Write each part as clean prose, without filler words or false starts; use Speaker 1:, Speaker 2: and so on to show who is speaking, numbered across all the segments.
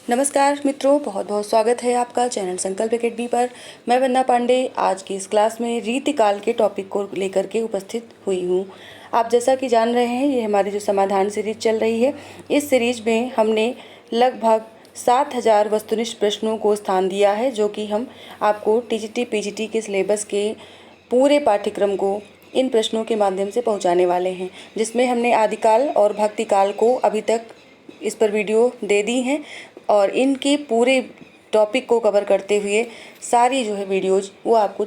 Speaker 1: नमस्कार मित्रों, बहुत बहुत स्वागत है आपका चैनल संकल्प एकेडमी पर। मैं वंदना पांडे आज की इस क्लास में रीतिकाल के टॉपिक को लेकर के उपस्थित हुई हूँ। आप जैसा कि जान रहे हैं, ये हमारी जो समाधान सीरीज चल रही है, इस सीरीज में हमने लगभग 7000 वस्तुनिष्ठ प्रश्नों को स्थान दिया है, जो कि हम आपको टीजीटी पीजीटी के सिलेबस के पूरे पाठ्यक्रम को इन प्रश्नों के माध्यम से पहुँचाने वाले हैं, जिसमें हमने आदिकाल और भक्तिकाल को अभी तक इस पर वीडियो दे दी हैं और इनके पूरे टॉपिक को कवर करते हुए सारी जो है वीडियोज़ वो आपको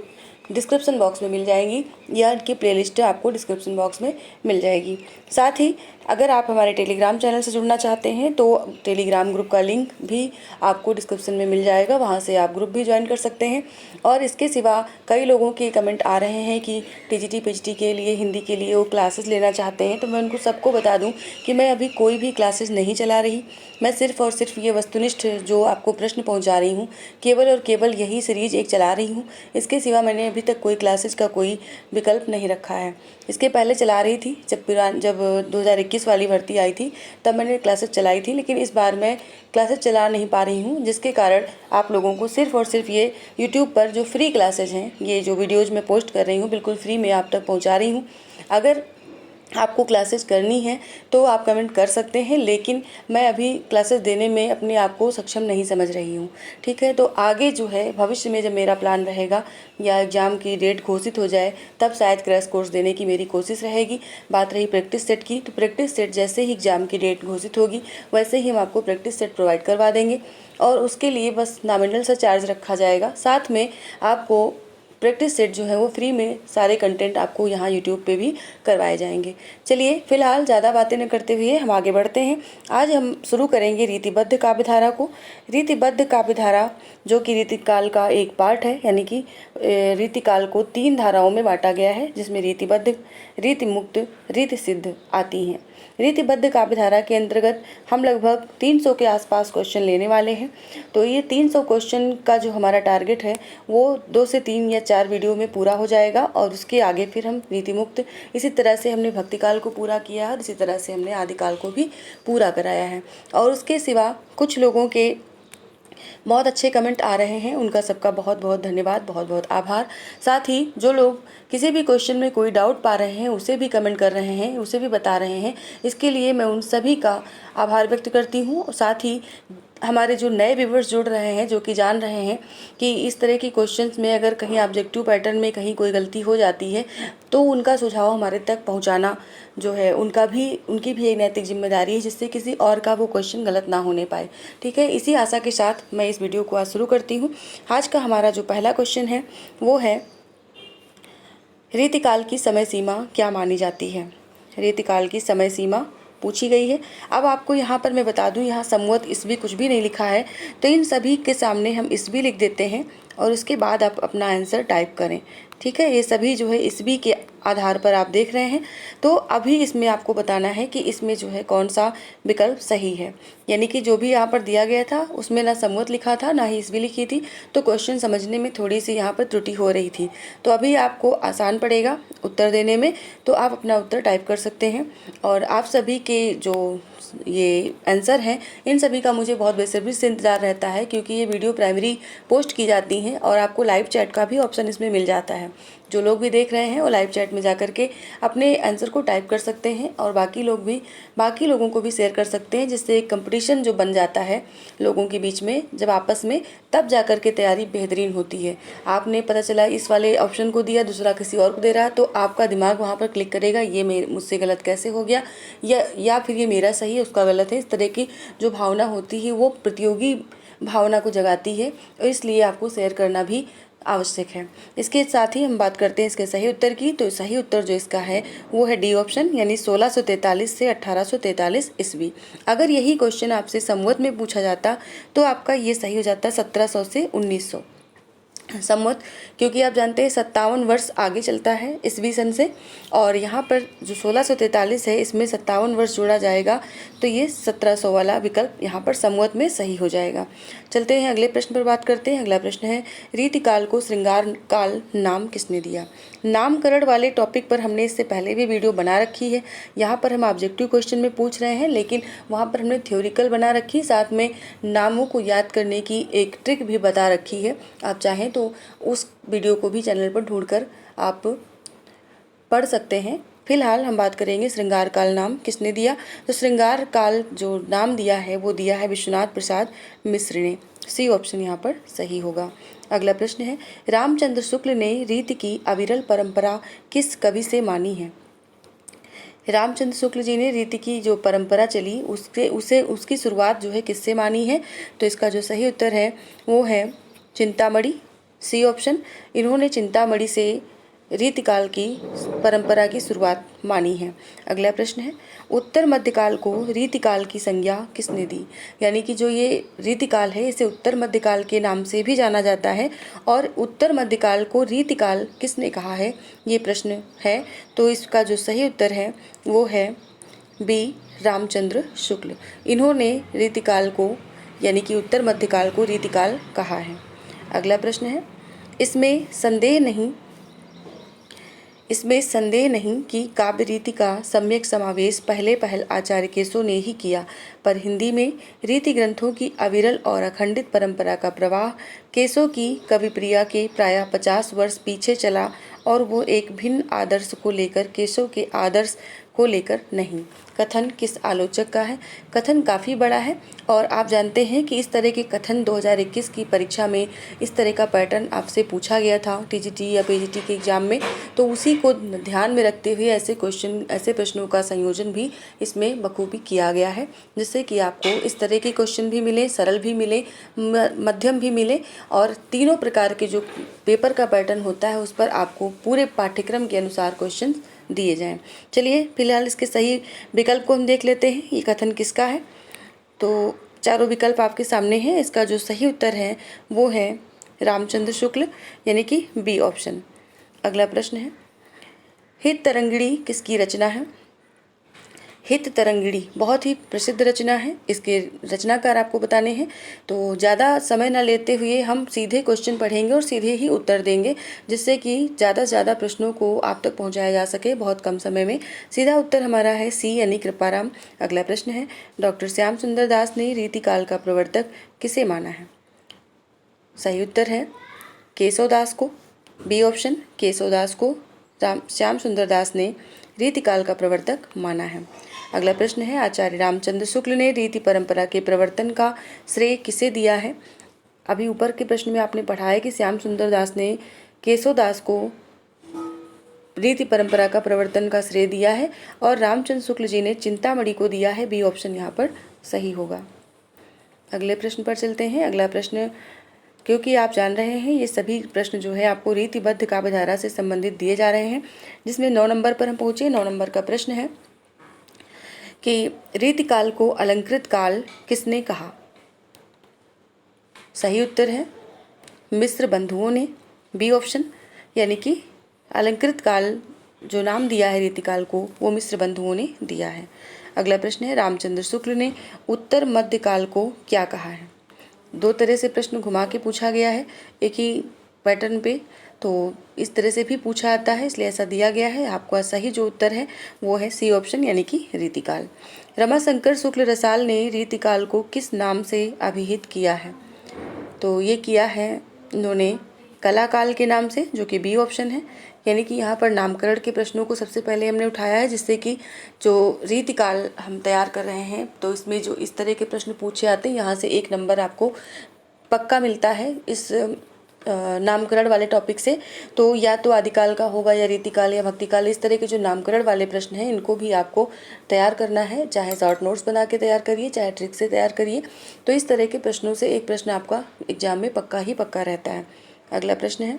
Speaker 1: डिस्क्रिप्शन बॉक्स में मिल जाएंगी या इनकी प्लेलिस्ट आपको डिस्क्रिप्शन बॉक्स में मिल जाएगी। साथ ही अगर आप हमारे टेलीग्राम चैनल से जुड़ना चाहते हैं तो टेलीग्राम ग्रुप का लिंक भी आपको डिस्क्रिप्शन में मिल जाएगा, वहां से आप ग्रुप भी ज्वाइन कर सकते हैं। और इसके सिवा कई लोगों के कमेंट आ रहे हैं कि टीजीटी पीजीटी के लिए, हिंदी के लिए वो क्लासेस लेना चाहते हैं, तो मैं उनको सबको बता दूं कि मैं अभी कोई भी क्लासेस नहीं चला रही। मैं सिर्फ और सिर्फ ये वस्तुनिष्ठ जो आपको प्रश्न पहुँचा रही हूँ, केवल और केवल यही सीरीज एक चला रही हूँ। इसके सिवा मैंने अभी तक कोई क्लासेस का कोई विकल्प नहीं रखा है। इसके पहले चला रही थी, जब 2021 वाली भर्ती आई थी तब मैंने क्लासेस चलाई थी, लेकिन इस बार मैं क्लासेस चला नहीं पा रही हूँ, जिसके कारण आप लोगों को सिर्फ और सिर्फ ये यूट्यूब पर जो फ्री क्लासेज हैं, ये जो वीडियोज़ मैं पोस्ट कर रही हूँ, बिल्कुल फ्री में आप तक पहुँचा रही हूँ। अगर आपको क्लासेस करनी है तो आप कमेंट कर सकते हैं, लेकिन मैं अभी क्लासेस देने में अपने आप को सक्षम नहीं समझ रही हूँ। ठीक है, तो आगे जो है भविष्य में जब मेरा प्लान रहेगा या एग्ज़ाम की डेट घोषित हो जाए, तब शायद क्रैश कोर्स देने की मेरी कोशिश रहेगी। बात रही प्रैक्टिस सेट की, तो प्रैक्टिस सेट जैसे ही एग्ज़ाम की डेट घोषित होगी वैसे ही हम आपको प्रैक्टिस सेट प्रोवाइड करवा देंगे, और उसके लिए बस नॉमिनल सा चार्ज रखा जाएगा। साथ में आपको प्रैक्टिस सेट जो है वो फ्री में सारे कंटेंट आपको यहाँ यूट्यूब पे भी करवाए जाएंगे। चलिए फिलहाल ज़्यादा बातें न करते हुए हम आगे बढ़ते हैं। आज हम शुरू करेंगे रीतिबद्ध काव्यधारा को। रीतिबद्ध काव्यधारा जो कि रीतिकाल का एक पार्ट है, यानी कि रीतिकाल को 3 धाराओं में बांटा गया है, जिसमें रीतिबद्ध, रीतिमुक्त, रीतिसिद्ध आती हैं। रीतिबद्ध काव्यधारा के अंतर्गत हम लगभग 300 के आसपास क्वेश्चन लेने वाले हैं। तो ये 300 क्वेश्चन का जो हमारा टारगेट है वो 2 से 3 या 4 वीडियो में पूरा हो जाएगा, और उसके आगे फिर हम रीतिमुक्त, इसी तरह से हमने भक्तिकाल को पूरा किया है और इसी तरह से हमने आदिकाल को भी पूरा कराया है। और उसके सिवा कुछ लोगों के बहुत अच्छे कमेंट आ रहे हैं, उनका सबका बहुत बहुत धन्यवाद, बहुत बहुत आभार। साथ ही जो लोग किसी भी क्वेश्चन में कोई डाउट पा रहे हैं उसे भी कमेंट कर रहे हैं, उसे भी बता रहे हैं, इसके लिए मैं उन सभी का आभार व्यक्त करती हूँ। साथ ही हमारे जो नए व्यूवर्स जुड़ रहे हैं, जो कि जान रहे हैं कि इस तरह की क्वेश्चंस में अगर कहीं ऑब्जेक्टिव पैटर्न में कहीं कोई गलती हो जाती है तो उनका सुझाव हमारे तक पहुंचाना जो है उनकी भी एक नैतिक जिम्मेदारी है, जिससे किसी और का वो क्वेश्चन गलत ना होने पाए। ठीक है, इसी आशा के साथ मैं इस वीडियो को आज शुरू करती हूँ। आज का हमारा जो पहला क्वेश्चन है वो है, रीतिकाल की समय सीमा क्या मानी जाती है। रीतिकाल की समय सीमा पूछी गई है। अब आपको यहाँ पर मैं बता दूँ, यहाँ संवत ईस्वी कुछ भी नहीं लिखा है, तो इन सभी के सामने हम ईस्वी लिख देते हैं और उसके बाद आप अपना आंसर टाइप करें। ठीक है, ये सभी जो है ईस्वी के आधार पर आप देख रहे हैं। तो अभी इसमें आपको बताना है कि इसमें जो है कौन सा विकल्प सही है, यानी कि जो भी यहाँ पर दिया गया था उसमें ना संवत लिखा था ना ही ईस्वी लिखी थी, तो क्वेश्चन समझने में थोड़ी सी यहाँ पर त्रुटि हो रही थी। तो अभी आपको आसान पड़ेगा उत्तर देने में, तो आप अपना उत्तर टाइप कर सकते हैं। और आप सभी के जो ये आंसर हैं, इन सभी का मुझे बहुत बेसब्री से इंतज़ार रहता है, क्योंकि ये वीडियो प्राइमरी पोस्ट की जाती हैं और आपको लाइव चैट का भी ऑप्शन इसमें मिल जाता है। जो लोग भी देख रहे हैं वो लाइव चैट में जा कर के अपने आंसर को टाइप कर सकते हैं और बाकी लोगों को भी शेयर कर सकते हैं, जिससे एक कंपटीशन जो बन जाता है लोगों के बीच में जब आपस में, तब जा कर के तैयारी बेहतरीन होती है। आपने पता चला इस वाले ऑप्शन को दिया, दूसरा किसी और को दे रहा है, तो आपका दिमाग वहाँ पर क्लिक करेगा, ये मुझसे गलत कैसे हो गया, या फिर ये मेरा सही है उसका गलत है। इस तरह की जो भावना होती है वो प्रतियोगी भावना को जगाती है, और इसलिए आपको शेयर करना भी आवश्यक है। इसके साथ ही हम बात करते हैं इसके सही उत्तर की। तो सही उत्तर जो इसका है वो है डी ऑप्शन, यानी 1643 से 1843 ईस्वी। अगर यही क्वेश्चन आपसे संवत में पूछा जाता तो आपका ये सही हो जाता 1700 से 1900। संवत, क्योंकि आप जानते हैं 57 वर्ष आगे चलता है ईस्वी सन से, और यहाँ पर जो 1643 है इसमें 57 वर्ष जोड़ा जाएगा, तो ये 1700 वाला विकल्प यहाँ पर संवत में सही हो जाएगा। चलते हैं अगले प्रश्न पर बात करते हैं। अगला प्रश्न है, रीतिकाल को श्रृंगार काल नाम किसने दिया? नामकरण वाले टॉपिक पर हमने इससे पहले भी वीडियो बना रखी है। यहाँ पर हम ऑब्जेक्टिव क्वेश्चन में पूछ रहे हैं, लेकिन वहाँ पर हमने थ्योरिकल बना रखी, साथ में नामों को याद करने की एक ट्रिक भी बता रखी है। आप चाहें तो उस वीडियो को भी चैनल पर ढूंढकर आप पढ़ सकते हैं। फिलहाल हम बात करेंगे श्रृंगार काल नाम किसने दिया। तो श्रृंगार काल जो नाम दिया है वो दिया है विश्वनाथ प्रसाद मिश्र ने। सी ऑप्शन यहाँ पर सही होगा। अगला प्रश्न है, रामचंद्र शुक्ल ने रीति की अविरल परंपरा किस कवि से मानी है? रामचंद्र शुक्ल जी ने रीति की जो परंपरा चली उसकी शुरुआत जो है किससे मानी है? तो इसका जो सही उत्तर है वो है चिंतामणि। सी ऑप्शन, इन्होंने चिंतामणि से रीतिकाल की परंपरा की शुरुआत मानी है। अगला प्रश्न है, उत्तर मध्यकाल को रीतिकाल की संज्ञा किसने दी? यानी कि जो ये रीतिकाल है इसे उत्तर मध्यकाल के नाम से भी जाना जाता है, और उत्तर मध्यकाल को रीतिकाल किसने कहा है, ये प्रश्न है। तो इसका जो सही उत्तर है वो है बी, रामचंद्र शुक्ल। इन्होंने रीतिकाल को यानी कि उत्तर मध्यकाल को रीतिकाल कहा है। अगला प्रश्न है, इसमें संदेह नहीं कि काव्य रीति का सम्यक समावेश पहल आचार्य केशव ने ही किया, पर हिंदी में रीति ग्रंथों की अविरल और अखंडित परंपरा का प्रवाह केशव की कविप्रिया के प्रायः 50 वर्ष पीछे चला, और वो एक भिन्न आदर्श को लेकर, केशव के आदर्श को लेकर नहीं। कथन किस आलोचक का है? कथन काफ़ी बड़ा है, और आप जानते हैं कि इस तरह के कथन 2021 की परीक्षा में इस तरह का पैटर्न आपसे पूछा गया था टीजीटी या पीजीटी के एग्जाम में, तो उसी को ध्यान में रखते हुए ऐसे प्रश्नों का संयोजन भी इसमें बखूबी किया गया है, जिससे कि आपको इस तरह के क्वेश्चन भी मिले, सरल भी मिले, मध्यम भी मिले, और तीनों प्रकार के जो पेपर का पैटर्न होता है उस पर आपको पूरे पाठ्यक्रम के अनुसार क्वेश्चन दिए जाएं। चलिए फिलहाल इसके सही विकल्प को हम देख लेते हैं, ये कथन किसका है। तो चारों विकल्प आपके सामने हैं। इसका जो सही उत्तर है वो है रामचंद्र शुक्ल, यानी कि बी ऑप्शन। अगला प्रश्न है, हित तरंगिणी किसकी रचना है? हित तरंगिणी बहुत ही प्रसिद्ध रचना है, इसके रचनाकार आपको बताने हैं। तो ज़्यादा समय न लेते हुए हम सीधे क्वेश्चन पढ़ेंगे और सीधे ही उत्तर देंगे, जिससे कि ज़्यादा से ज़्यादा प्रश्नों को आप तक पहुंचाया जा सके बहुत कम समय में। सीधा उत्तर हमारा है सी, यानी कृपाराम। अगला प्रश्न है, डॉक्टर श्याम सुंदर दास ने रीतिकाल का प्रवर्तक किसे माना है? सही उत्तर है केशव दास को। बी ऑप्शन, केशव दास को श्याम सुंदर दास ने रीतिकाल का प्रवर्तक माना है। अगला प्रश्न है, आचार्य रामचंद्र शुक्ल ने रीति परंपरा के प्रवर्तन का श्रेय किसे दिया है? अभी ऊपर के प्रश्न में आपने पढ़ा है कि श्याम सुंदर दास ने केशव दास को रीति परंपरा का प्रवर्तन का श्रेय दिया है, और रामचंद्र शुक्ल जी ने चिंतामणि को दिया है। बी ऑप्शन यहाँ पर सही होगा। अगले प्रश्न पर चलते हैं। अगला प्रश्न, क्योंकि आप जान रहे हैं ये सभी प्रश्न जो है आपको रीतिबद्ध काव्यधारा से संबंधित दिए जा रहे हैं, जिसमें 9 नंबर पर हम पहुँचे। 9 नंबर का प्रश्न है कि रीतिकाल को अलंकृत काल किसने कहा? सही उत्तर है मिश्र बंधुओं ने। बी ऑप्शन, यानी कि अलंकृत काल जो नाम दिया है रीतिकाल को वो मिश्र बंधुओं ने दिया है। अगला प्रश्न है, रामचंद्र शुक्ल ने उत्तर मध्यकाल को क्या कहा है? 2 तरह से प्रश्न घुमा के पूछा गया है एक ही पैटर्न पे, तो इस तरह से भी पूछा आता है, इसलिए ऐसा दिया गया है। आपका सही जो उत्तर है वो है सी ऑप्शन, यानी कि रीतिकाल। रमाशंकर शुक्ल रसाल ने रीतिकाल को किस नाम से अभिहित किया है? तो ये किया है इन्होंने कलाकाल के नाम से, जो कि बी ऑप्शन है। यानी कि यहाँ पर नामकरण के प्रश्नों को सबसे पहले हमने उठाया है, जिससे कि जो रीतिकाल हम तैयार कर रहे हैं तो इसमें जो इस तरह के प्रश्न पूछे आते हैं, यहाँ से 1 नंबर आपको पक्का मिलता है इस नामकरण वाले टॉपिक से। तो या तो आदिकाल का होगा या रीतिकाल या भक्तिकाल, इस तरह के जो नामकरण वाले प्रश्न हैं इनको भी आपको तैयार करना है, चाहे शॉर्ट नोट्स बना के तैयार करिए, चाहे ट्रिक से तैयार करिए। तो इस तरह के प्रश्नों से एक प्रश्न आपका एग्जाम में पक्का ही पक्का रहता है। अगला प्रश्न है,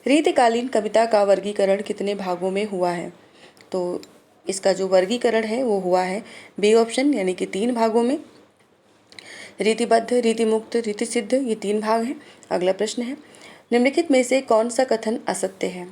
Speaker 1: रीतिकालीन कविता का वर्गीकरण कितने भागों में हुआ है? तो इसका जो वर्गीकरण है वो हुआ है बी ऑप्शन, यानी कि 3 भागों में। रीतिबद्ध, रीतिमुक्त, रीतिसिद्ध, ये 3 भाग हैं। अगला प्रश्न है, निम्नलिखित में से कौन सा कथन असत्य है?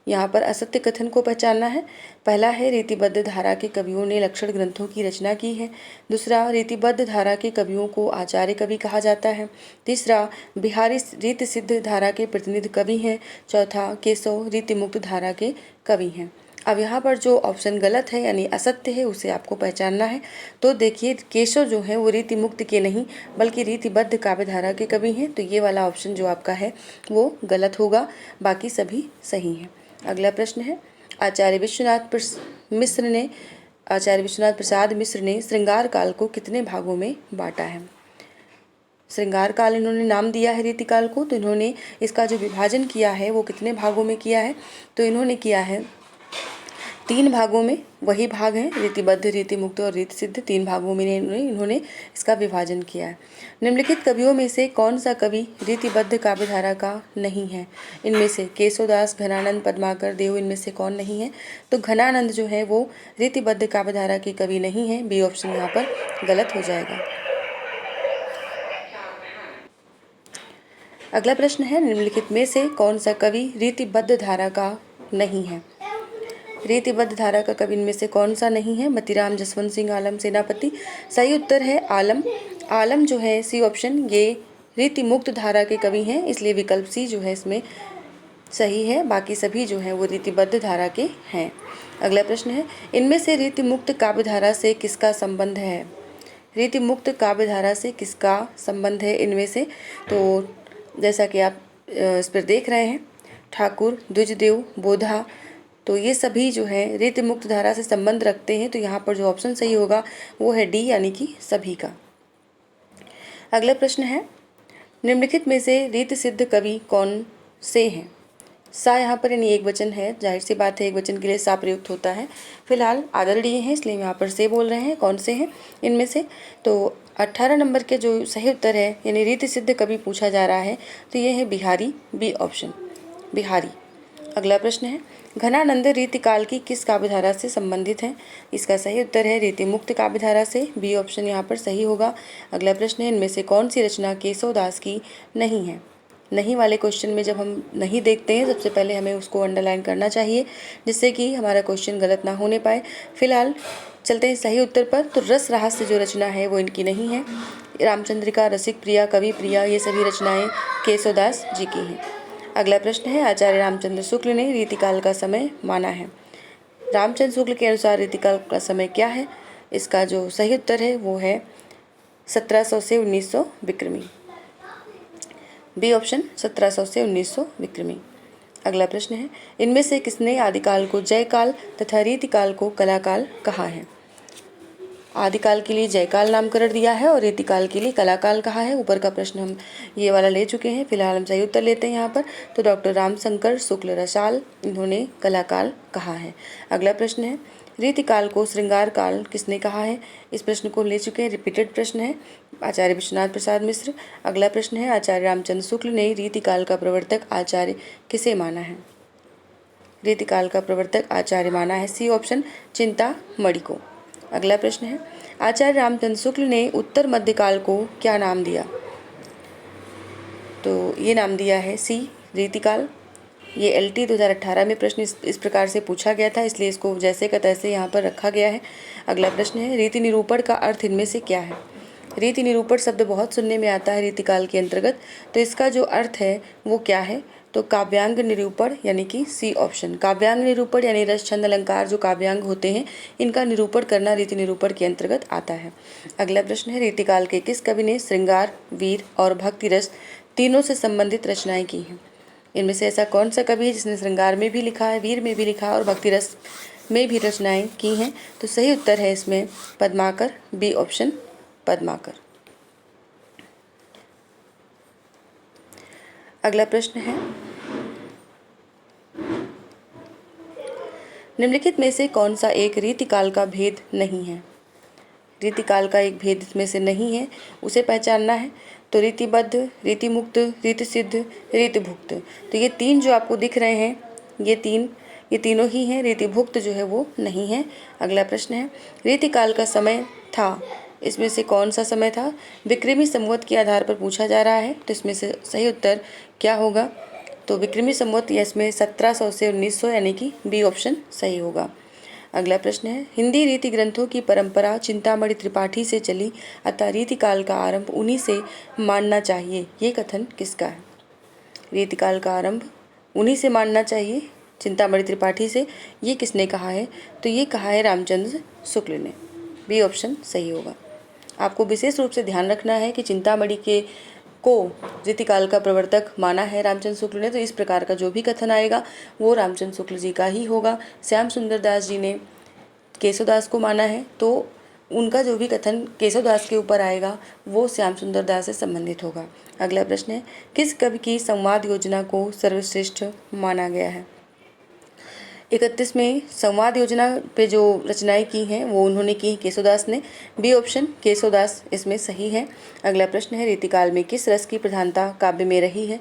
Speaker 1: यहाँ पर असत्य कथन को पहचानना है। पहला है, रीतिबद्ध धारा के कवियों ने लक्षण ग्रंथों की रचना की है। दूसरा, रीतिबद्ध धारा के कवियों को आचार्य कवि कहा जाता है। तीसरा, बिहारी रीतिसिद्ध धारा के प्रतिनिधि कवि हैं। चौथा, केशव रीतिमुक्त धारा के कवि हैं। अब यहाँ पर जो ऑप्शन गलत है यानी असत्य है उसे आपको पहचानना है। तो देखिए, केशव जो है वो रीतिमुक्त के नहीं बल्कि रीतिबद्ध काव्यधारा के कवि हैं। तो ये वाला ऑप्शन जो आपका है वो गलत होगा, बाकी सभी सही हैं। अगला प्रश्न है, आचार्य विश्वनाथ प्रसाद मिश्र ने श्रृंगार काल को कितने भागों में बांटा है? श्रृंगार काल इन्होंने नाम दिया है रीतिकाल को, तो इन्होंने इसका जो विभाजन किया है वो कितने भागों में किया है? तो इन्होंने किया है 3 भागों में। वही भाग हैं रीतिबद्ध, रीतिमुक्त और रीतिसिद्ध। 3 भागों में इन्होंने इसका विभाजन किया है। निम्नलिखित कवियों में से कौन सा कवि रीतिबद्ध काव्यधारा का नहीं है? इनमें से केशवदास, घनानंद, पद्माकर, देव, इनमें से कौन नहीं है? तो घनानंद जो है वो रीतिबद्ध काव्यधारा के कवि नहीं है। बी ऑप्शन यहाँ पर गलत हो जाएगा। अगला प्रश्न है, निम्नलिखित में से कौन सा कवि रीतिबद्ध धारा का नहीं है? रीतिबद्ध धारा का कवि इनमें से कौन सा नहीं है? मतीराम, जसवंत सिंह आलम, सेनापति। सही उत्तर है आलम। आलम जो है सी ऑप्शन, ये रीतिमुक्त धारा के कवि हैं, इसलिए विकल्प सी जो है इसमें सही है। बाकी सभी जो है वो रीतिबद्ध धारा के हैं। अगला प्रश्न है, इनमें से रीतिमुक्त काव्यधारा से किसका संबंध है? रीतिमुक्त काव्यधारा से किसका संबंध है इनमें से? तो जैसा कि आप इस पर देख रहे हैं, ठाकुर, द्विजदेव, बोधा, तो ये सभी जो है रीतिमुक्त धारा से संबंध रखते हैं। तो यहाँ पर जो ऑप्शन सही होगा वो है डी, यानी कि सभी का। अगला प्रश्न है, निम्नलिखित में से रीतिसिद्ध कवि कौन से हैं? सा यहाँ पर यानी एक वचन है, जाहिर सी बात है एक वचन के लिए सा प्रयुक्त होता है। फिलहाल आदरणीय हैं इसलिए यहाँ पर से बोल रहे हैं। कौन से हैं इनमें से? तो 18 नंबर के जो सही उत्तर है यानी रीतिसिद्ध कवि पूछा जा रहा है तो ये है बिहारी, बी ऑप्शन, बिहारी। अगला प्रश्न है, घनानंद रीतिकाल की किस काव्यधारा से संबंधित है? इसका सही उत्तर है रीतिमुक्त काव्यधारा से, बी ऑप्शन यहाँ पर सही होगा। अगला प्रश्न है, इनमें से कौन सी रचना केशवदास की नहीं है? नहीं वाले क्वेश्चन में जब हम नहीं देखते हैं सबसे पहले हमें उसको अंडरलाइन करना चाहिए जिससे कि हमारा क्वेश्चन गलत ना होने पाए। फिलहाल चलते हैं सही उत्तर पर। तो रस रहस्य जो रचना है वो इनकी नहीं है। रामचंद्रिका, रसिक प्रिया, कवि प्रिया, ये सभी रचनाएं केशवदास जी की हैं। अगला प्रश्न है, आचार्य रामचंद्र शुक्ल ने रीतिकाल का समय माना है। रामचंद्र शुक्ल के अनुसार रीतिकाल का समय क्या है? इसका जो सही उत्तर है वो है 1700 से 1900 विक्रमी, बी ऑप्शन, 1700 से 1900 विक्रमी। अगला प्रश्न है, इनमें से किसने आदिकाल को जयकाल तथा रीतिकाल को कलाकाल कहा है? आदिकाल के लिए जयकाल नामकरण दिया है और रीतिकाल के लिए कलाकाल कहा है। ऊपर का प्रश्न हम ये वाला ले चुके हैं। फिलहाल हम सही उत्तर लेते हैं यहाँ पर। तो डॉक्टर रामशंकर शुक्ल रसाल, इन्होंने कलाकाल कहा है। अगला प्रश्न है, रीतिकाल को श्रृंगार काल किसने कहा है? इस प्रश्न को ले चुके हैं, रिपीटेड प्रश्न है, आचार्य विश्वनाथ प्रसाद मिश्र। अगला प्रश्न है, आचार्य रामचंद्र शुक्ल ने रीतिकाल का प्रवर्तक आचार्य किसे माना है? रीतिकाल का प्रवर्तक आचार्य माना है, सी ऑप्शन, चिंतामणि को। अगला प्रश्न है, आचार्य रामचंद्र शुक्ल ने उत्तर मध्यकाल को क्या नाम दिया? तो ये नाम दिया है सी, रीतिकाल। ये LT 2018 में प्रश्न इस प्रकार से पूछा गया था, इसलिए इसको जैसे का तैसे यहाँ पर रखा गया है। अगला प्रश्न है, रीति निरूपण का अर्थ इनमें से क्या है? रीति निरूपण शब्द बहुत सुनने में आता है रीतिकाल के अंतर्गत, तो इसका जो अर्थ है वो क्या है? तो काव्यांग निरूपण, यानी कि सी ऑप्शन, काव्यांग निरूपण यानी रस, छंद, अलंकार जो काव्यांग होते हैं इनका निरूपण करना रीति निरूपण के अंतर्गत आता है। अगला प्रश्न है, रीतिकाल के किस कवि ने श्रृंगार, वीर और भक्ति रस तीनों से संबंधित रचनाएं की हैं? इनमें से ऐसा कौन सा कवि है जिसने श्रृंगार में भी लिखा है, वीर में भी लिखा है और भक्ति रस में भी रचनाएं की हैं? तो सही उत्तर है इसमें पद्माकर, बी ऑप्शन, पद्माकर। अगला प्रश्न है, निम्नलिखित में से कौन सा एक रीतिकाल का भेद नहीं है? रीतिकाल का एक भेद इसमें से नहीं है, उसे पहचानना है। तो रीतिबद्ध, रीतिमुक्त, रीतिसिद्ध, रीतिभुक्त, तो ये 3 जो आपको दिख रहे हैं ये तीनों ही हैं। रीतिभुक्त जो है वो नहीं है। अगला प्रश्न है, रीतिकाल का समय था इसमें से कौन सा समय था? विक्रमी संवत के आधार पर पूछा जा रहा है, तो इसमें से सही उत्तर क्या होगा? तो विक्रमी संवत या इसमें 1700 से 1900 यानी कि बी ऑप्शन सही होगा। अगला प्रश्न है, हिंदी रीति ग्रंथों की परंपरा चिंतामणि त्रिपाठी से चली, अतः रीतिकाल का आरंभ उन्हीं से मानना चाहिए, ये कथन किसका है? रीतिकाल का आरंभ उन्हीं से मानना चाहिए, चिंतामणि त्रिपाठी से, ये किसने कहा है? तो ये कहा है रामचंद्र शुक्ल ने। बी ऑप्शन सही होगा। आपको विशेष रूप से ध्यान रखना है कि चिंतामणि के को रीतिकाल का प्रवर्तक माना है रामचंद्र शुक्ल ने, तो इस प्रकार का जो भी कथन आएगा वो रामचंद्र शुक्ल जी का ही होगा। श्याम सुंदर दास जी ने केशवदास को माना है, तो उनका जो भी कथन केशवदास के ऊपर आएगा वो श्याम सुंदर दास से संबंधित होगा। अगला प्रश्न है, किस कवि की संवाद योजना को सर्वश्रेष्ठ माना गया है? 31 में संवाद योजना पे जो रचनाएं की हैं वो उन्होंने की केशवदास ने। बी ऑप्शन केशवदास इसमें सही है। अगला प्रश्न है, रीतिकाल में किस रस की प्रधानता काव्य में रही है?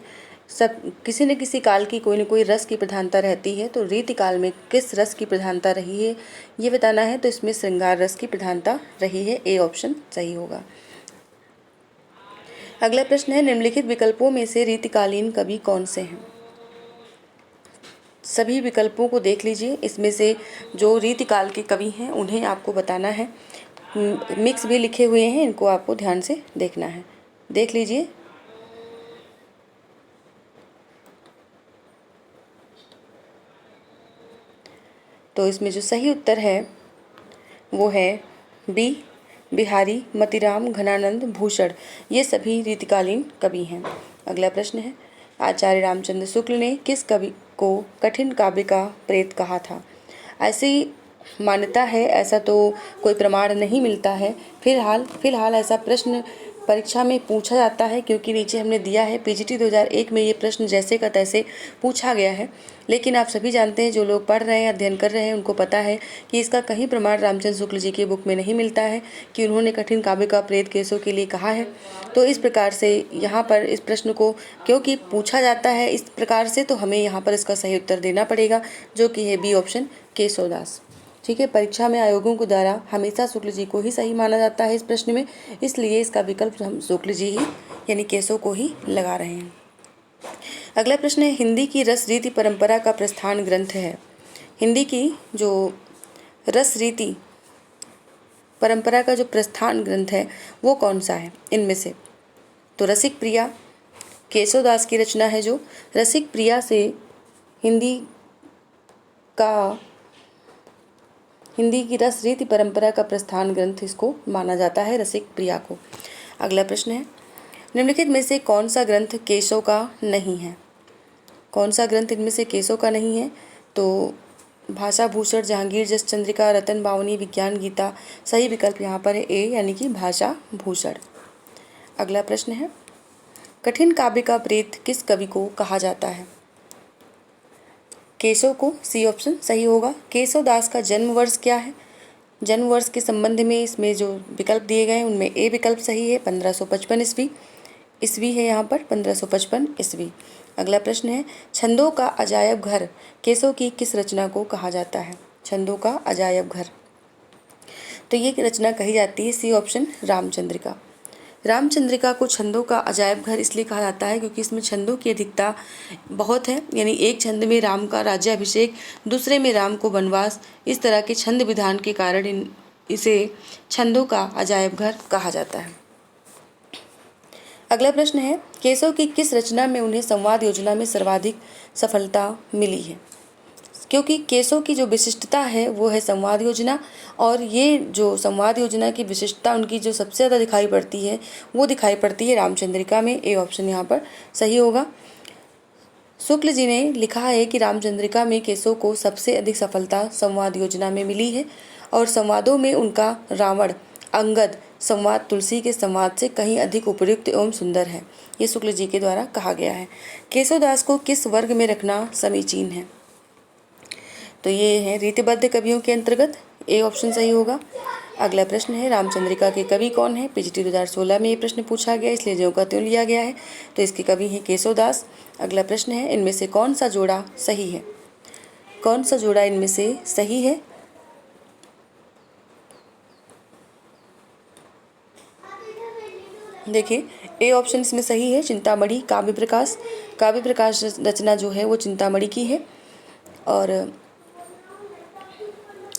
Speaker 1: सब किसी न किसी काल की कोई न कोई रस की प्रधानता रहती है, तो रीतिकाल में किस रस की प्रधानता रही है ये बताना है, तो इसमें श्रृंगार रस की प्रधानता रही है। ए ऑप्शन सही होगा। अगला प्रश्न है, निम्नलिखित विकल्पों में से रीतिकालीन कवि कौन से हैं? सभी विकल्पों को देख लीजिए, इसमें से जो रीतिकाल के कवि हैं उन्हें आपको बताना है। मिक्स भी लिखे हुए हैं, इनको आपको ध्यान से देखना है, देख लीजिए। तो इसमें जो सही उत्तर है वो है बी, बिहारी, मतीराम, घनानंद, भूषण, ये सभी रीतिकालीन कवि हैं। अगला प्रश्न है, आचार्य रामचंद्र शुक्ल ने किस कवि को कठिन काव्य का प्रेत कहा था? ऐसी मान्यता है, ऐसा तो कोई प्रमाण नहीं मिलता है। फिलहाल ऐसा प्रश्न परीक्षा में पूछा जाता है, क्योंकि नीचे हमने दिया है पीजीटी 2001 में ये प्रश्न जैसे का तैसे पूछा गया है। लेकिन आप सभी जानते हैं, जो लोग पढ़ रहे हैं, अध्ययन कर रहे हैं, उनको पता है कि इसका कहीं प्रमाण रामचंद्र शुक्ल जी की बुक में नहीं मिलता है कि उन्होंने कठिन काव्य का प्रेत केसों के लिए कहा है। तो इस प्रकार से यहाँ पर इस प्रश्न को क्योंकि पूछा जाता है इस प्रकार से, तो हमें यहाँ पर इसका सही उत्तर देना पड़ेगा, जो कि है बी ऑप्शन केशवदास। ठीक है, परीक्षा में आयोगों के द्वारा हमेशा शुक्ल जी को ही सही माना जाता है इस प्रश्न में, इसलिए इसका विकल्प हम शुक्ल जी ही यानी केशव को ही लगा रहे हैं। अगला प्रश्न है, हिंदी की रस रीति परंपरा का प्रस्थान ग्रंथ है। हिंदी की जो रस रीति परंपरा का जो प्रस्थान ग्रंथ है वो कौन सा है इनमें से? तो रसिक प्रिया केशवदास की रचना है, जो रसिक प्रिया से हिंदी की रस रीति परंपरा का प्रस्थान ग्रंथ इसको माना जाता है, रसिक प्रिया को। अगला प्रश्न है, निम्नलिखित में से कौन सा ग्रंथ केशव का नहीं है? कौन सा ग्रंथ इनमें से केशव का नहीं है? तो भाषा भूषण, जहांगीर जस चंद्रिका, रतन बावनी, विज्ञान गीता, सही विकल्प यहाँ पर है ए यानी कि भाषा भूषण। अगला प्रश्न है, कठिन काव्य का प्रेत किस कवि को कहा जाता है? केशव को, सी ऑप्शन सही होगा। केशव दास का जन्म वर्ष क्या है? जन्म वर्ष के संबंध में इसमें जो विकल्प दिए गए हैं उनमें ए विकल्प सही है, 1555 ईस्वी। ईस्वी है यहाँ पर 1555 ईस्वी। अगला प्रश्न है, छंदों का अजायब घर केशव की किस रचना को कहा जाता है? छंदों का अजायब घर, तो ये रचना कही जाती है सी ऑप्शन रामचंद्रिका। रामचंद्रिका को छंदों का अजायब घर इसलिए कहा जाता है क्योंकि इसमें छंदों की अधिकता बहुत है, यानी एक छंद में राम का राज्याभिषेक, दूसरे में राम को वनवास, इस तरह के छंद विधान के कारण इसे छंदों का अजायब घर कहा जाता है। अगला प्रश्न है, केशव की किस रचना में उन्हें संवाद योजना में सर्वाधिक सफलता मिली है? क्योंकि केशव की जो विशिष्टता है वो है संवाद योजना, और ये जो संवाद योजना की विशिष्टता उनकी जो सबसे ज़्यादा दिखाई पड़ती है वो दिखाई पड़ती है रामचंद्रिका में। ए ऑप्शन यहाँ पर सही होगा। शुक्ल जी ने लिखा है कि रामचंद्रिका में केशव को सबसे अधिक सफलता संवाद योजना में मिली है, और संवादों में उनका रावण अंगद संवाद तुलसी के संवाद से कहीं अधिक उपयुक्त एवं सुंदर है, ये शुक्ल जी के द्वारा कहा गया है। केशवदास को किस वर्ग में रखना समीचीन है? तो ये है रीतिबद्ध कवियों के अंतर्गत, ए ऑप्शन सही होगा। अगला प्रश्न है, रामचंद्रिका के कवि कौन है? पीजीटी 2016 में ये प्रश्न पूछा गया, इसलिए ज्यों का त्यों लिया गया है, तो इसके कवि हैं केशवदास। अगला प्रश्न है, इनमें से कौन सा जोड़ा सही है? कौन सा जोड़ा इनमें से सही है? देखिए ए ऑप्शन इसमें सही है, चिंतामणि काव्य प्रकाश। काव्य प्रकाश रचना जो है वो चिंतामणि की है और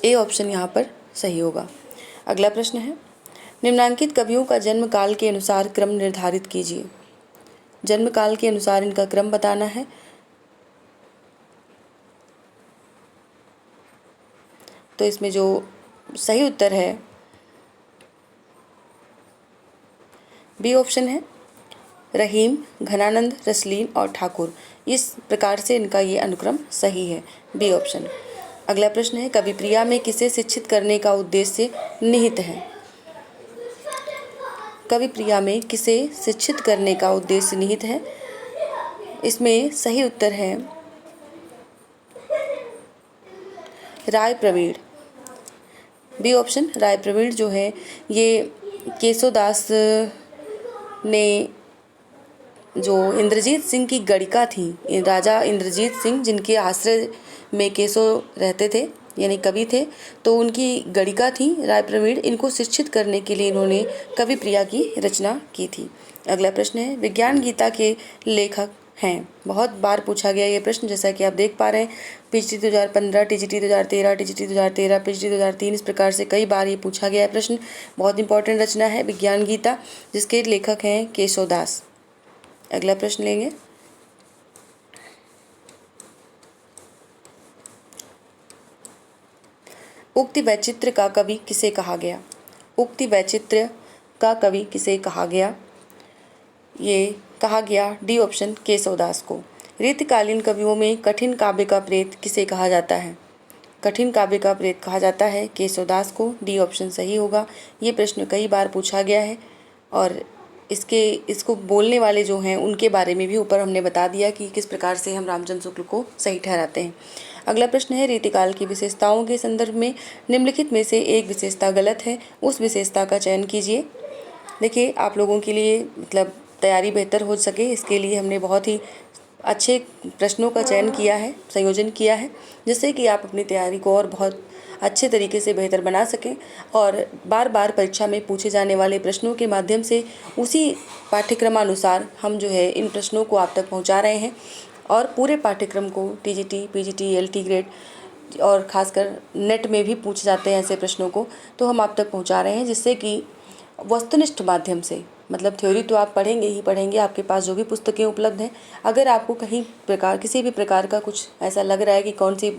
Speaker 1: ए ऑप्शन यहाँ पर सही होगा। अगला प्रश्न है, निम्नांकित कवियों का जन्म काल के अनुसार क्रम निर्धारित कीजिए। जन्म काल के अनुसार इनका क्रम बताना है। तो इसमें जो सही उत्तर है बी ऑप्शन है, रहीम, घनानंद, रसलीन और ठाकुर। इस प्रकार से इनका ये अनुक्रम सही है, बी ऑप्शन। अगला प्रश्न है, कवि प्रिया में किसे शिक्षित करने का उद्देश्य निहित है। कवि प्रिया में किसे शिक्षित करने का उद्देश्य निहित है। इसमें सही उत्तर है राय प्रवीण, बी ऑप्शन। राय प्रवीण जो है ये केशोदास ने जो इंद्रजीत सिंह की गणिका थी, राजा इंद्रजीत सिंह जिनके आश्रय में केशो रहते थे यानी कवि थे, तो उनकी गणिका थी राय प्रवीण। इनको शिक्षित करने के लिए इन्होंने कवि प्रिया की रचना की थी। अगला प्रश्न है, विज्ञान गीता के लेखक हैं। बहुत बार पूछा गया ये प्रश्न, जैसा कि आप देख पा रहे हैं, पीजीटी 2015, टीजीटी 2013, टीजीटी 2013, पीजीटी 2003, इस प्रकार से कई बार ये पूछा गया है प्रश्न। बहुत इंपॉर्टेंट रचना है विज्ञान गीता, जिसके लेखक हैं केशोदास। अगला प्रश्न लेंगे, उक्ति वैचित्र्य का कवि किसे कहा गया। उक्ति वैचित्र्य का कवि किसे कहा गया। ये कहा गया डी ऑप्शन, केशवदास को। रीतिकालीन कवियों में कठिन काव्य का प्रेत किसे कहा जाता है। कठिन काव्य का प्रेत कहा जाता है केशवदास को, डी ऑप्शन सही होगा। ये प्रश्न कई बार पूछा गया है और इसको बोलने वाले जो हैं उनके बारे में भी ऊपर हमने बता दिया कि किस प्रकार से हम रामचंद्र शुक्ल को सही ठहराते हैं। अगला प्रश्न है, रीतिकाल की विशेषताओं के संदर्भ में निम्नलिखित में से एक विशेषता गलत है, उस विशेषता का चयन कीजिए। देखिए आप लोगों के लिए मतलब तैयारी बेहतर हो सके, इसके लिए हमने बहुत ही अच्छे प्रश्नों का चयन किया है, संयोजन किया है, जिससे कि आप अपनी तैयारी को और बहुत अच्छे तरीके से बेहतर बना सकें और बार बार परीक्षा में पूछे जाने वाले प्रश्नों के माध्यम से उसी पाठ्यक्रमानुसार हम जो है इन प्रश्नों को आप तक पहुंचा रहे हैं। और पूरे पाठ्यक्रम को टीजीटी, पीजीटी, एलटी ग्रेड और खासकर नेट में भी पूछे जाते हैं ऐसे प्रश्नों को, तो हम आप तक पहुंचा रहे हैं, जिससे कि वस्तुनिष्ठ माध्यम से, मतलब थ्योरी तो आप पढ़ेंगे ही पढ़ेंगे, आपके पास जो भी पुस्तकें उपलब्ध हैं, अगर आपको किसी भी प्रकार का कुछ ऐसा लग रहा है कि कौन सी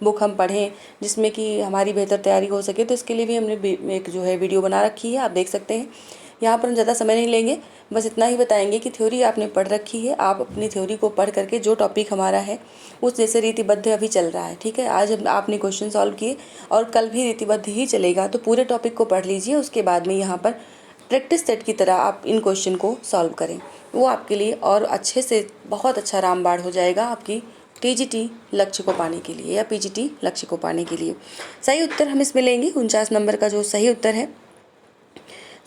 Speaker 1: बुक हम पढ़ें जिसमें कि हमारी बेहतर तैयारी हो सके, तो इसके लिए भी हमने एक जो है वीडियो बना रखी है, आप देख सकते हैं। यहाँ पर हम ज़्यादा समय नहीं लेंगे, बस इतना ही बताएंगे कि थ्योरी आपने पढ़ रखी है, आप अपनी थ्योरी को पढ़ करके जो टॉपिक हमारा है उस जैसे रीतिबद्ध अभी चल रहा है, ठीक है। आज आपने क्वेश्चन सॉल्व किए और कल भी रीतिबद्ध ही चलेगा, तो पूरे टॉपिक को पढ़ लीजिए। उसके बाद में यहाँ पर प्रैक्टिस सेट की तरह आप इन क्वेश्चन को सॉल्व करें, वो आपके लिए और अच्छे से बहुत अच्छा रामबाण हो जाएगा आपकी टीजीटी लक्ष्य को पाने के लिए या पीजीटी लक्ष्य को पाने के लिए। सही उत्तर हम इसमें लेंगे 49 नंबर का जो सही उत्तर है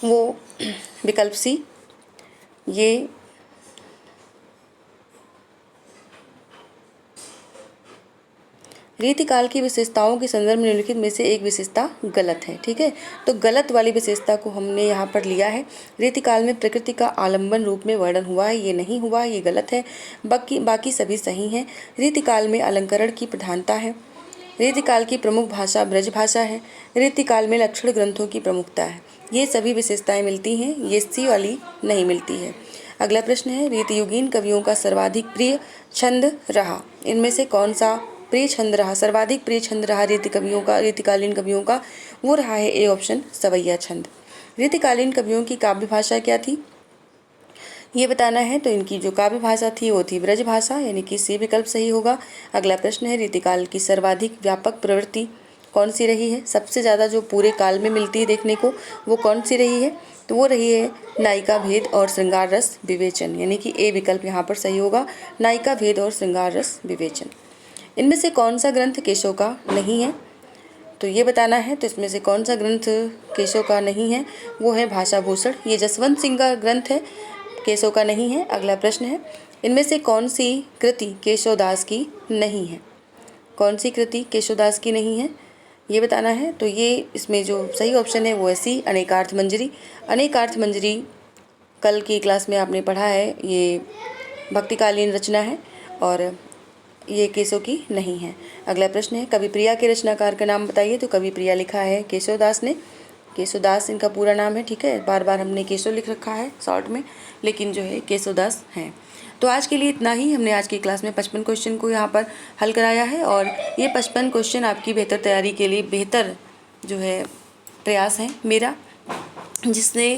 Speaker 1: वो विकल्प सी। ये रीतिकाल की विशेषताओं के संदर्भ में निम्नलिखित में से एक विशेषता गलत है, ठीक है। तो गलत वाली विशेषता को हमने यहाँ पर लिया है। रीतिकाल में प्रकृति का आलंबन रूप में वर्णन हुआ है, ये नहीं हुआ, ये गलत है। बाकी सभी सही हैं। रीतिकाल में अलंकरण की प्रधानता है। रीतिकाल की प्रमुख भाषा ब्रज भाषा है। रीतिकाल में लक्षण ग्रंथों की प्रमुखता है। ये सभी विशेषताएं मिलती हैं, ये सी वाली नहीं मिलती है। अगला प्रश्न है, रीतियुगीन कवियों का सर्वाधिक प्रिय छंद रहा। इनमें से कौन सा प्रिय छंद रहा, सर्वाधिक प्रिय छंद रहा रीतिकालीन कवियों का, वो रहा है ए ऑप्शन, सवैया छंद। रीतिकालीन कवियों की काव्य भाषा क्या थी, ये बताना है। तो इनकी जो काव्य भाषा थी वो थी ब्रज भाषा, यानी कि सी विकल्प सही होगा। अगला प्रश्न है, रीतिकाल की सर्वाधिक व्यापक प्रवृत्ति कौन सी रही है, सबसे ज़्यादा जो पूरे काल में मिलती है देखने को, वो कौन सी रही है। तो वो रही है नायिका भेद और श्रृंगार रस विवेचन, यानी कि ए विकल्प यहाँ पर सही होगा, नायिका भेद और श्रृंगार रस विवेचन। इनमें से कौन सा ग्रंथ केशव का नहीं है, तो ये बताना है। तो इसमें से कौन सा ग्रंथ केशव का नहीं है, वो है भाषाभूषण। ये जसवंत सिंह का ग्रंथ है, केशव का नहीं है। अगला प्रश्न है, इनमें से कौन सी कृति केशवदास की नहीं है, कौन सी कृति केशवदास की नहीं है, ये बताना है। तो ये इसमें जो सही ऑप्शन है वो है सी, अनेकार्थ मंजरी। अनेकार्थ मंजरी कल की क्लास में आपने पढ़ा है ये भक्तिकालीन रचना है और ये केशव की नहीं है। अगला प्रश्न है कवि प्रिया के रचनाकार का नाम बताइए। तो कवि प्रिया लिखा है केशवदास ने। केशवदास इनका पूरा नाम है, ठीक है। बार बार हमने केशव लिख रखा है शॉर्ट में, लेकिन जो है केशवदास हैं। तो आज के लिए इतना ही। हमने आज की क्लास में 55 क्वेश्चन को यहाँ पर हल कराया है और ये 55 क्वेश्चन आपकी बेहतर तैयारी के लिए बेहतर जो है प्रयास है मेरा, जिसने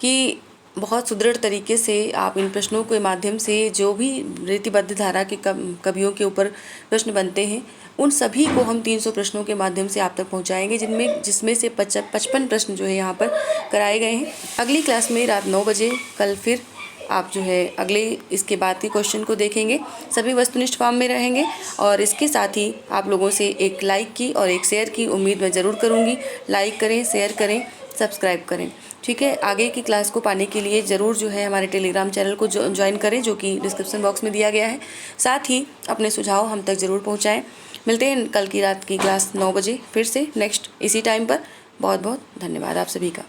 Speaker 1: कि बहुत सुदृढ़ तरीके से आप इन प्रश्नों के माध्यम से जो भी रीतिबद्ध धारा के कवियों के ऊपर प्रश्न बनते हैं उन सभी को हम 300 प्रश्नों के माध्यम से आप तक पहुंचाएंगे, जिसमें से 55 प्रश्न जो है यहाँ पर कराए गए हैं। अगली क्लास में रात 9 बजे कल फिर आप जो है अगले इसके बाद के क्वेश्चन को देखेंगे। सभी वस्तुनिष्ठ फॉर्म में रहेंगे और इसके साथ ही आप लोगों से एक लाइक की और एक शेयर की उम्मीद मैं ज़रूर करूँगी। लाइक करें, शेयर करें, सब्सक्राइब करें, ठीक है। आगे की क्लास को पाने के लिए ज़रूर जो है हमारे टेलीग्राम चैनल को ज्वाइन करें, जो कि डिस्क्रिप्शन बॉक्स में दिया गया है। साथ ही अपने सुझाव हम तक ज़रूर पहुँचाएँ। मिलते हैं कल की रात की क्लास 9 बजे फिर से नेक्स्ट इसी टाइम पर। बहुत बहुत धन्यवाद आप सभी का।